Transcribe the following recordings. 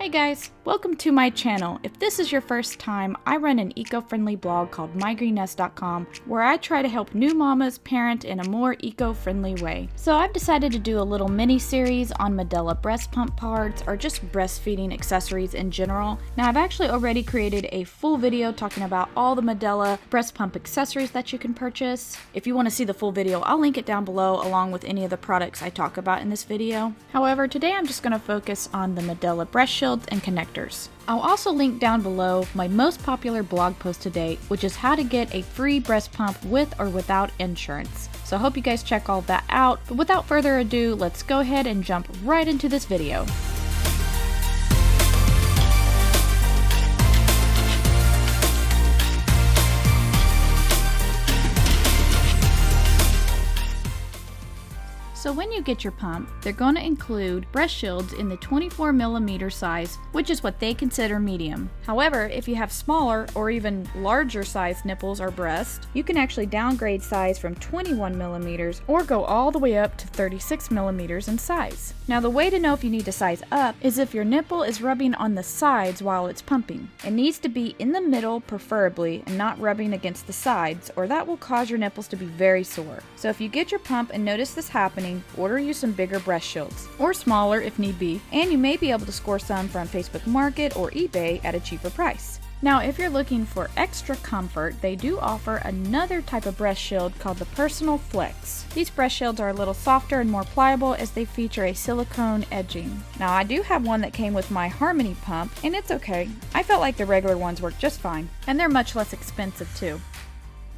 Hey guys, welcome to my channel. If this is your first time, I run an eco-friendly blog called mygreenest.com where I try to help new mamas parent in a more eco-friendly way. So I've decided to do a little mini series on Medela breast pump parts or just breastfeeding accessories in general. Now I've actually already created a full video talking about all the Medela breast pump accessories that you can purchase. If you want to see the full video, I'll link it down below along with any of the products I talk about in this video. However, today I'm just going to focus on the Medela breast shields and connectors. I'll also link down below my most popular blog post to date, which is how to get a free breast pump with or without insurance. So I hope you guys check all that out, but without further ado, let's go ahead and jump right into this video. So when you get your pump, they're going to include breast shields in the 24mm size, which is what they consider medium. However, if you have smaller or even larger size nipples or breast, you can actually downgrade size from 21mm or go all the way up to 36mm in size. Now the way to know if you need to size up is if your nipple is rubbing on the sides while it's pumping. It needs to be in the middle preferably and not rubbing against the sides, or that will cause your nipples to be very sore. So if you get your pump and notice this happening, order you some bigger breast shields, or smaller if need be, and you may be able to score some from Facebook Market or eBay at a cheaper price. Now, if you're looking for extra comfort, they do offer another type of breast shield called the Personal Flex. These breast shields are a little softer and more pliable as they feature a silicone edging. Now, I do have one that came with my Harmony pump, and it's okay. I felt like the regular ones worked just fine, and they're much less expensive too.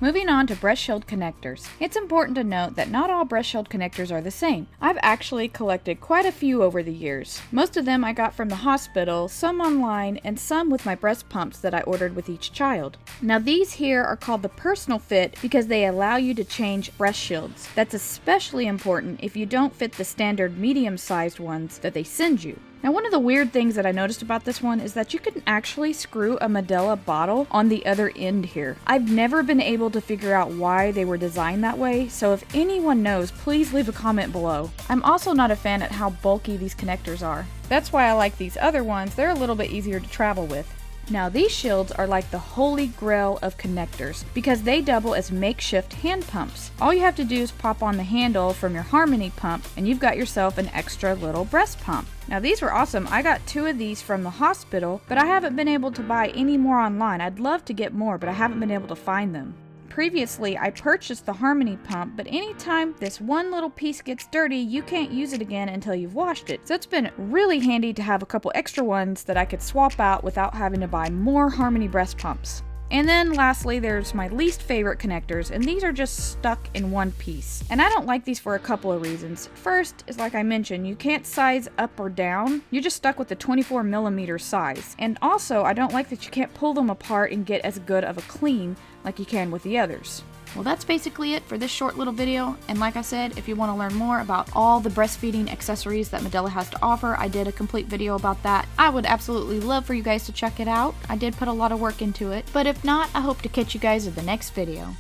Moving on to breast shield connectors. It's important to note that not all breast shield connectors are the same. I've actually collected quite a few over the years. Most of them I got from the hospital, some online, and some with my breast pumps that I ordered with each child. Now these here are called the Personal Fit because they allow you to change breast shields. That's especially important if you don't fit the standard medium-sized ones that they send you. Now one of the weird things that I noticed about this one is that you can actually screw a Medela bottle on the other end here. I've never been able to figure out why they were designed that way, so if anyone knows, please leave a comment below. I'm also not a fan at how bulky these connectors are. That's why I like these other ones. They're a little bit easier to travel with. Now these shields are like the holy grail of connectors because they double as makeshift hand pumps. All you have to do is pop on the handle from your Harmony pump and you've got yourself an extra little breast pump. Now these were awesome. I got 2 of these from the hospital, but I haven't been able to buy any more online. I'd love to get more, but I haven't been able to find them. Previously, I purchased the Harmony pump, but anytime this one little piece gets dirty, you can't use it again until you've washed it. So it's been really handy to have a couple extra ones that I could swap out without having to buy more Harmony breast pumps. And then lastly, there's my least favorite connectors, and these are just stuck in one piece. And I don't like these for a couple of reasons. First is, like I mentioned, you can't size up or down. You're just stuck with the 24mm size. And also, I don't like that you can't pull them apart and get as good of a clean like you can with the others. Well, that's basically it for this short little video, and like I said, if you want to learn more about all the breastfeeding accessories that Medela has to offer, I did a complete video about that. I would absolutely love for you guys to check it out. I did put a lot of work into it, but if not, I hope to catch you guys in the next video.